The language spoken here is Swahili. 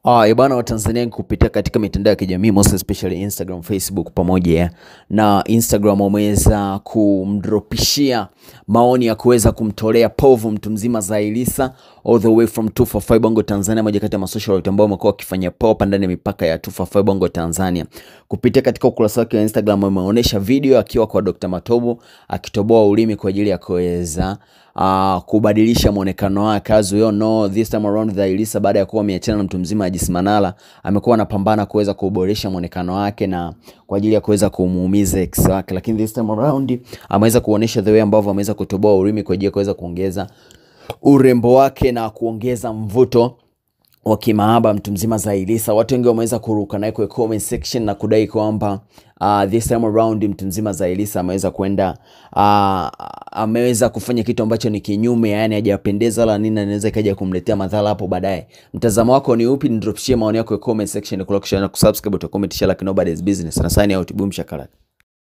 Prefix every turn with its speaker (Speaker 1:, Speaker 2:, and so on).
Speaker 1: Ibana wa Tanzania kupitia katika mitandao ya kijamii most especially Instagram, Facebook pamoja na Instagram wameweza kumdropishia maoni ya kuweza kumtolea povu mtu mzima Zailisa all the way from 245 Bongo Tanzania, moja kati ya masocial ambao wamekuwa wakifanya pop ndani ya mipaka ya 245 Bongo Tanzania. Kupitia katika ukurasa wake wa Instagram ameonyesha video akiwa kwa Dr. Matobo akitoboa ulimi kwa ajili ya kuweza kubadilisha muonekano wake. As we all know, this time around Zailisa baada ya kuwa ameachana na mtu mzima Ajiz Manara amekuwa anapambana kuweza kuboresha muonekano wake na kwa ajili ya kuweza kumuumiza ex wake, lakini this time around ameweza kuonesha the way ambavyo ameweza kutoboa ulimi kwa ajili ya kuweza kuongeza urembo wake na kuongeza mvuto wa kimahaba mtu mzima Zailisa. Watu wengi wameweza kuruka naye kwa comment section na kudai kwamba this time around mtu mzima Zailisa ameweza kwenda ameweza kufanya kitu ambacho ni kinyume, yani hajapendeza wala nini, anaweza kaja kumletea madhara hapo baadaye. Mtazamo wako ni upi? Nidropshie maoni yako kwa comment section, na kusubscribe, comment, share, like nobody's business. Na sign out, boom shakalaka.